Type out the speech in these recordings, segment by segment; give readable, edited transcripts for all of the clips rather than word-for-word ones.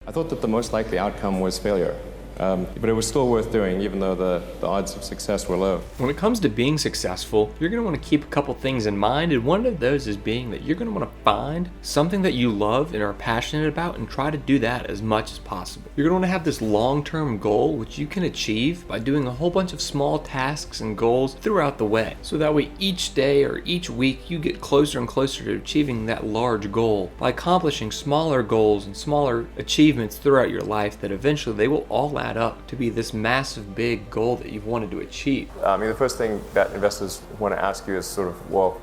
I thought that the most likely outcome was failure. But it was still worth doing, even though the odds of success were low. When it comes to being successful, you're going to want to keep a couple things in mind, and one of those is being that you're going to want to find something that you love and are passionate about and try to do that as much as possible. You're going to want to have this long-term goal which you can achieve by doing a whole bunch of small tasks and goals throughout the way. So that way each day or each week you get closer and closer to achieving that large goal by accomplishing smaller goals and smaller achievements throughout your life that eventually they will all add up to be this massive big goal that you've wanted to achieve. The first thing that investors want to ask you is sort of, well,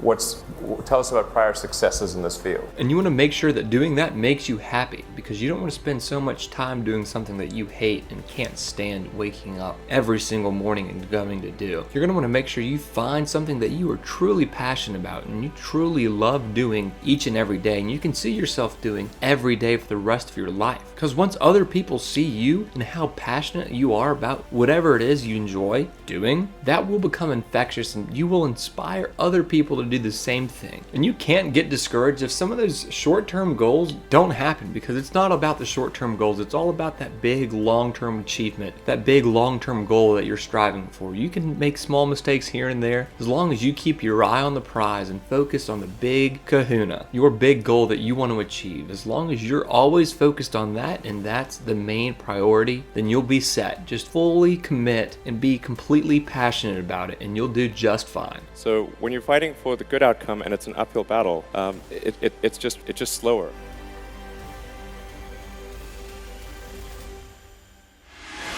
tell us about prior successes in this field. And you want to make sure that doing that makes you happy, because you don't want to spend so much time doing something that you hate and can't stand waking up every single morning and going to do. You're going to want to make sure you find something that you are truly passionate about and you truly love doing each and every day, and you can see yourself doing every day for the rest of your life. Because once other people see you and how passionate you are about whatever it is you enjoy doing, that will become infectious and you will inspire other people to do the same thing. And you can't get discouraged if some of those short-term goals don't happen, because it's not about the short-term goals, it's all about that big long-term achievement, that big long-term goal that you're striving for. You can make small mistakes here and there as long as you keep your eye on the prize and focus on the big kahuna, your big goal that you want to achieve. As long as you're always focused on that and that's the main priority, then you'll be set. Just fully commit and be completely passionate about it and you'll do just fine. So when you're fighting for the good outcome and it's an uphill battle, it's just slower.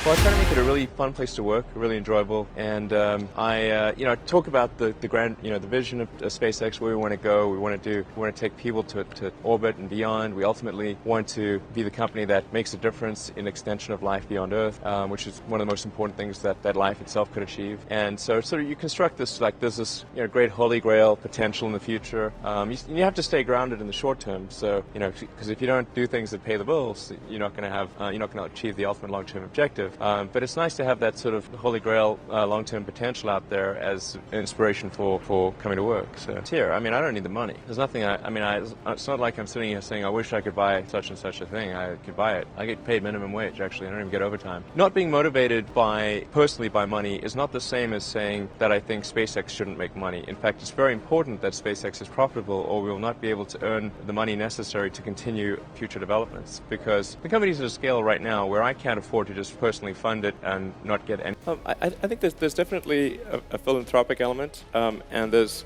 Well, I try to make it a really fun place to work, really enjoyable, and I talk about the grand, the vision of SpaceX, where we want to go. We want to take people to orbit and beyond. We ultimately want to be the company that makes a difference in extension of life beyond Earth, which is one of the most important things that life itself could achieve. And so sort of you construct this like there's this great holy grail potential in the future. You have to stay grounded in the short term. So because if you don't do things that pay the bills, you're not going to achieve the ultimate long-term objective. But it's nice to have that sort of holy grail long-term potential out there as inspiration for coming to work. So it's here. I don't need the money. There's nothing. It's not like I'm sitting here saying I wish I could buy such and such a thing. I could buy it. I get paid minimum wage. Actually, I don't even get overtime. Not being motivated personally by money is not the same as saying that I think SpaceX shouldn't make money. In fact, it's very important that SpaceX is profitable, or we will not be able to earn the money necessary to continue future developments. Because the company's at a scale right now where I can't afford to just personally fund it and not get any. I think there's definitely a philanthropic element, and there's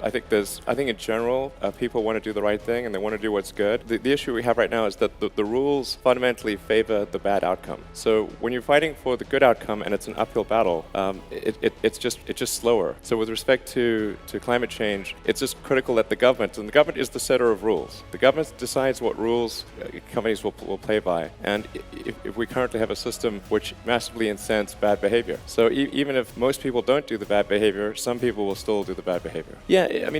I think in general people want to do the right thing and they want to do what's good. The issue we have right now is that the rules fundamentally favor the bad outcome. So when you're fighting for the good outcome and it's an uphill battle, it's just slower. So with respect to climate change, it's just critical that the government is the setter of rules. The government decides what rules companies will play by, and if we currently have a system which massively incents bad behavior. So even if most people don't do the bad behavior, some people will still do the bad behavior. Yeah,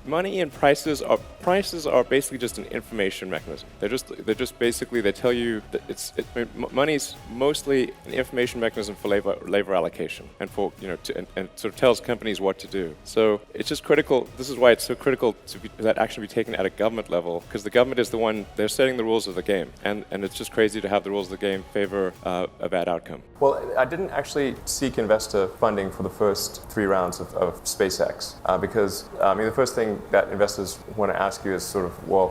money and prices are basically just an information mechanism. They're just basically, they tell you that money's mostly an information mechanism for labor allocation and for and sort of tells companies what to do. So it's just critical. This is why it's so critical that action be taken at a government level, because the government is the one, they're setting the rules of the game, and it's just crazy to have the rules of the game favor a bad outcome. Well, I didn't actually seek investor funding for the first 3 rounds of SpaceX because the first thing that investors want to ask you is sort of, well,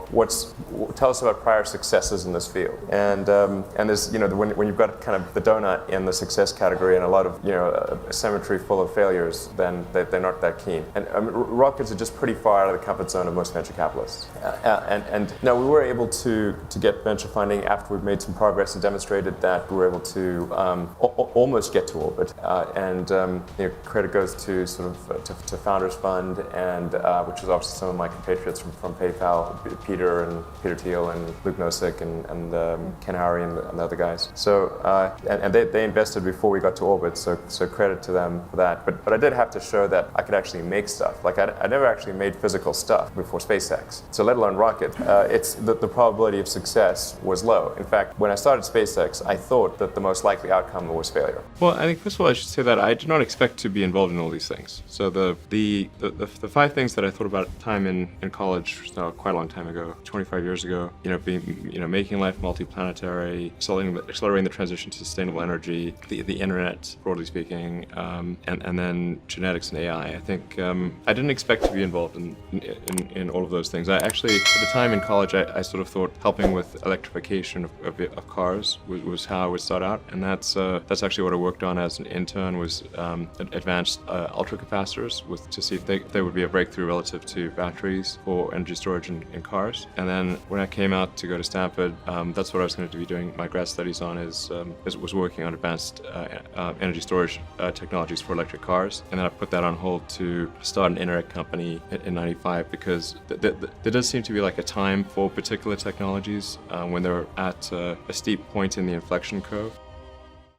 tell us about prior successes in this field. And there's when you've got kind of the donut in the success category and a lot of a cemetery full of failures, then they're not that keen. And rockets are just pretty far out of the comfort zone of most venture capitalists. And now we were able to get venture funding after we've made some progress and demonstrated that we were able to almost get to orbit. Credit goes to sort of to Founders Fund, and which was obviously some of my compatriots from PayPal, Peter Thiel and Luke Nosek and Ken Howry and the other guys. So and they invested before we got to orbit. So credit to them for that. But I did have to show that I could actually make stuff. Like I never actually made physical stuff before SpaceX. So let alone rocket. It's the probability of success was low. In fact, when I started SpaceX, I thought that the most likely outcome was failure. Well, I think first of all I should say that I did not expect to be involved in all these things. So the 5 things that I thought about time in college, quite a long time ago, 25 years ago, making life multiplanetary, accelerating the transition to sustainable energy, the internet, broadly speaking, and then genetics and AI. I think I didn't expect to be involved in all of those things. I actually, at the time in college, I sort of thought helping with electrification of cars was how I would start out, and that's actually what I worked on as an intern, was advanced ultracapacitors to see if they would be a breakthrough relative to batteries for energy storage in cars. And then when I came out to go to Stanford, that's what I was going to be doing my grad studies on, was working on advanced energy storage technologies for electric cars. And then I put that on hold to start an internet company in '95, because there does seem to be like a time for particular technologies when they're at a steep point in the inflection curve.